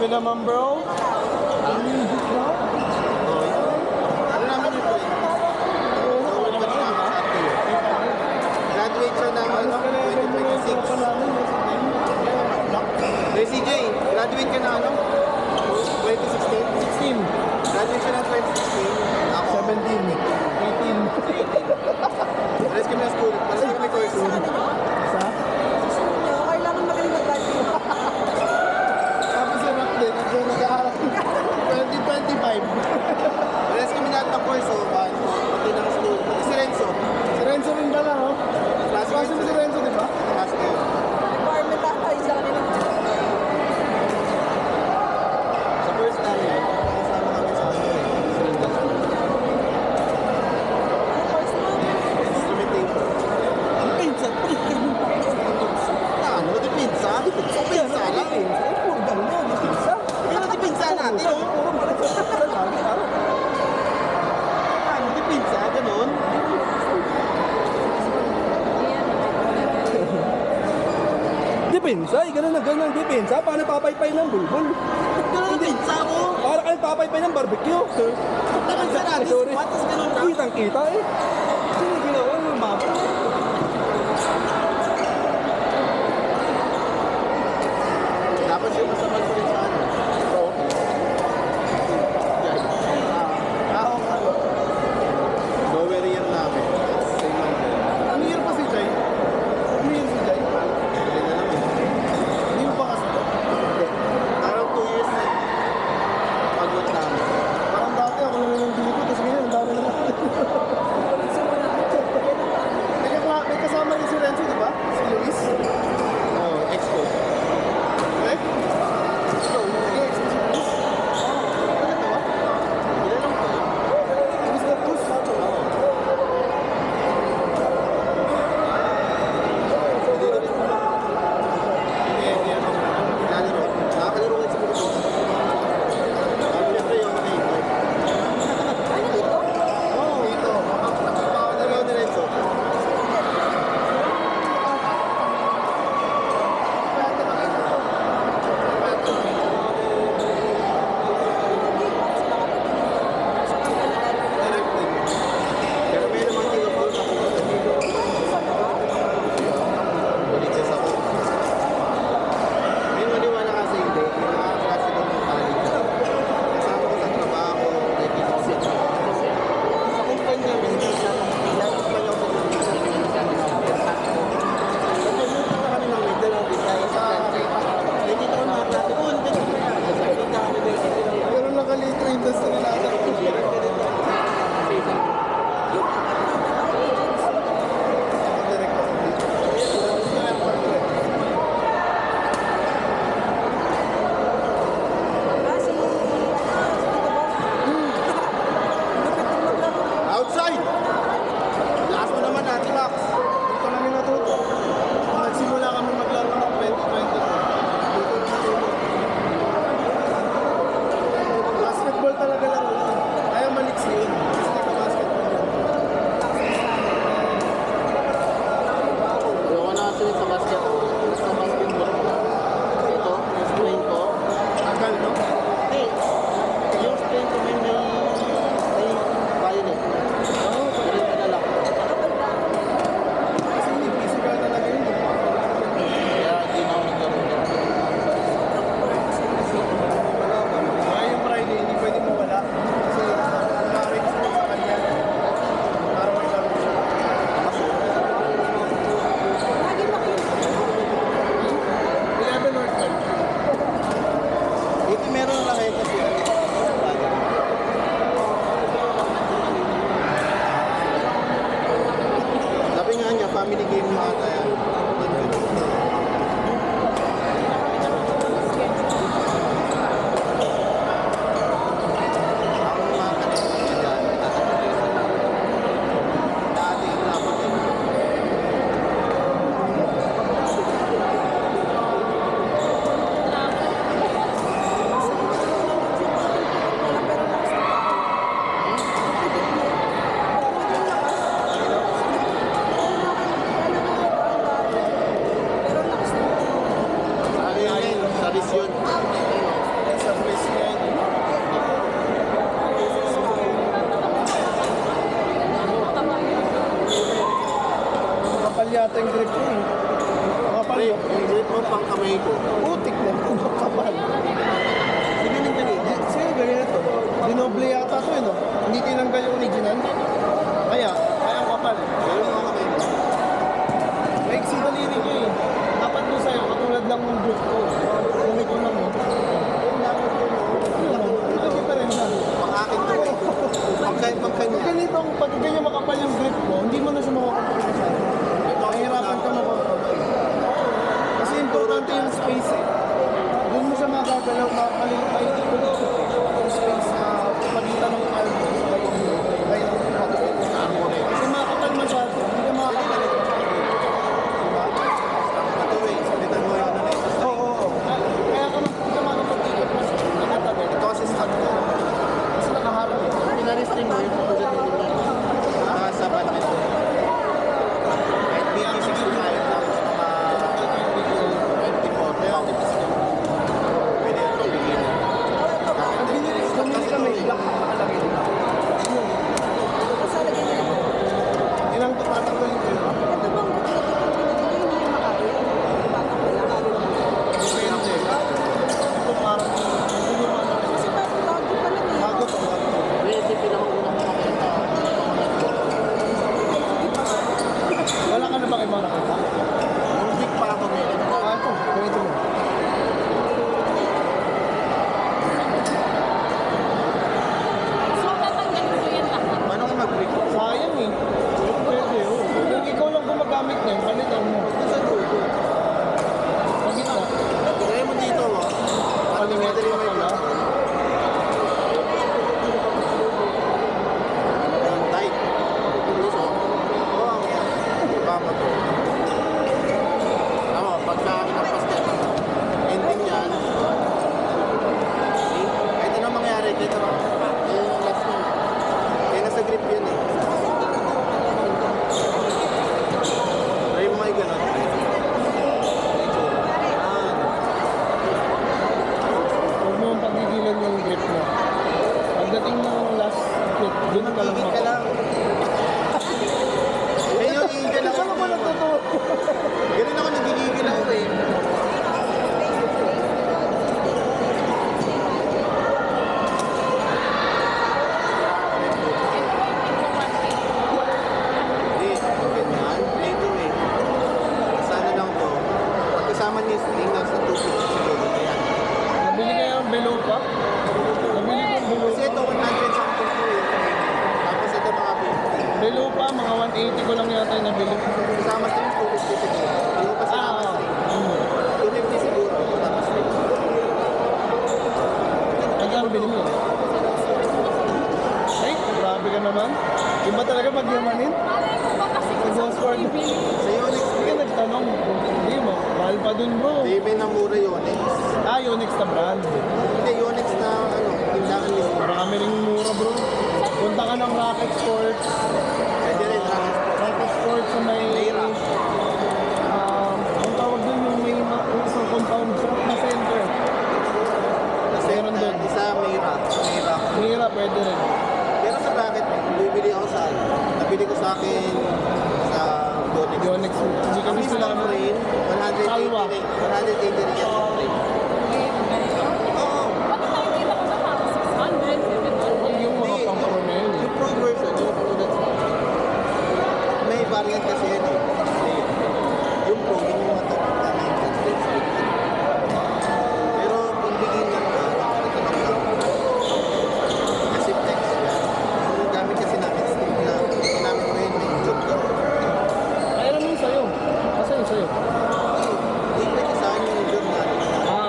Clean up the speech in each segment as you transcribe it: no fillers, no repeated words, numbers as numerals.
Grabe naman, bro. Ano naman ito eh? Graduate siya ng ano, 2026. Hey CJ, graduate ka na ano? 2016? 16. Graduate siya ng 2016. Ako. 17. 18. Pares kami na school. Pares kami course. Isa? Kailangan magaling mag-graduate. Tapos yung rock din. At yung nag-aaral. 2025. Pares kami lahat ng course. So, pati ng school. Pati si Renzo. Si Renzo rin ba lang, oh? Class Kasi si Renzo, di ba? Class ko yun. Requirement ata isa kanila. Sa first time, kasama kami sa ano eh. Course mo? Instrumentation. Pinsan. Ano? Di pinsa? So, pinsa lang. Puro ganyan. Pinsa. Pero di pinsa natin, oh. Puro balik sa lagi. Ano? Di pinsa? Ganun? Depensa, ganun na ganun. Depensa, paano papaypay ng bulbul? Ganun ang pinsa ko. Para kayo papaypay ng barbecue. Di pinsa natin. Sorry. What is ganun ka? Kitang-kita eh. Sino ginawa yung mapa? Dapat siya masama ko rin sa ano. Oo. Ako. Lower year namin. Same man din. Ano year pa si Jay? Ano year si Jay? Hindi na naman. Hindi mo pa kasi to? Around 2 years na. Pagod namin. Parang dati ako lang nandito, tapos ngayon, ang dami na. yata yung grip ko eh. Kapal. Pre, yung grip mo pang kamay ko. Putik na. Kapal. Sige nang kanina. Sige, ganito. Dinoble yata to eh, no? Hindi tinanggal yung original. Kaya ang kapal. Pero mga kamay ko. May daliri ko eh. Dapat doon sa'yo, katulad lang ng grip ko. Kung ito lang mo. Ito pa rin siya. Pang akin to eh. Pang kanya. Ganito, pag ganyan makapal yung grip mo, hindi mo na siya makakapal sa mahirapan ka makakapal. Kasi importante yung space eh. Doon mo siya makakagalaw, makakalimutan yung space na pagitan ng arm mo. Kasi makakapal masyado, hindi ka makakapal. Ito eh. Sabitan mo yung ano na ito. Oo. Kaya ka makakapag-ikot mas nakatabi. Ito kasi stock to. Kasi nakaharap eh. Pinarestring mo yung tulad ng mga. Sa badminton. Kahit BT65 lang sa mga 24. Kaya pwede yung pabigyan. Bumili kami, black na nakalagay. Tapos alagay nila. Ilang tatatanggalin ko yun. Ito bang buti na pinili hindi niya makakaya? Batang wala kami naman. Depende. Ito parang Kasi parang bago pa lang eh. bago to. Pwede pinakaunang makakita. Wala ka na bang ibang nakita? Yung big pa ako meron. Ito. Ganito mo. So, tatanggalin ko yan lahat. Paano ka mag-break? Sayang eh. Pwede oh. Kung ikaw lang gumagamit niyan, palitan mo. Sa dulo. Sa gitna. Kaya mo dito, oh. Parang Paliwet madali ka mo pala. Ang tight. So, oo, ang yan. Iba mo to. Tama, pagka kinampas ka, ending yan. See? Kahit anong mangyari, dito lang. Yan yung last mo. Kaya nasa grip yun eh. Try mo may ganun. Huwag mo ang pagigilan yung grip mo. Pagdating ng last hit, doon ka lang Gigit ka lang. Eh, yung igil ako. Saan ka ba natutuwa? Ganun ako nagigigil ako eh. Hindi, ganyan. Dito eh. Sana lang to. Pag kasama niya yung sling, nasa 250 siguro. Ayan. Nabili kayo ng below pa? Nabili ko yung below Kasi pa. ito, 100 something to eh. Tapos ito mga 50. Below pa, mga 180 ko lang yata yung nabili. Kasama string, 250 siguro. Yung pa kasama Ah, string. mm. 250 siguro. Tapos string. Magkano bili mo? Ay, grabe ka naman. Iba talaga magyamanin. Malay ko ba kasi kung saan ko Nag-Oxford. bibili? Sa Yonex, Hindi ka nagtanong. Hindi mo. Mahal pa dun bro. Baby na mura Yonex. Ah, Yonex na brand. Hindi, Yonex na ano, tindahan mismo. Marami ring mura bro. Punta ka ng Rocket Sports. Pwede rin, Rocket Sports sa may... Mayra. Ang tawag dun yung may yung isang compound shop na center. Meron doon. Isa, Mayra. Mayra. Mira, pwede rin. Pero sa bracket, bibili ako sa ano. Nabili ko sa akin sa Yonex. Yonex. Hindi kami Kami sila sa frame, 180 Salwa. rin. 180 rin yan sa frame. Oo. Bakit nakikita ko na parang 600, 700? yung mga Hindi, pang pro na yun. Yung pro version, yung pro that's may variant kasi yan eh. Kasi yung pro, yun yung mga top na 900. Pero kung beginner ka, ito lang. Kasi flex yan. Yung gamit kasi namin, stick na ginamit ko yun, may joke ka. Ay, alam mo yung sa'yo. Asa yung sa'yo? Hindi pwede sa akin yung joke natin. Ah,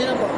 na po.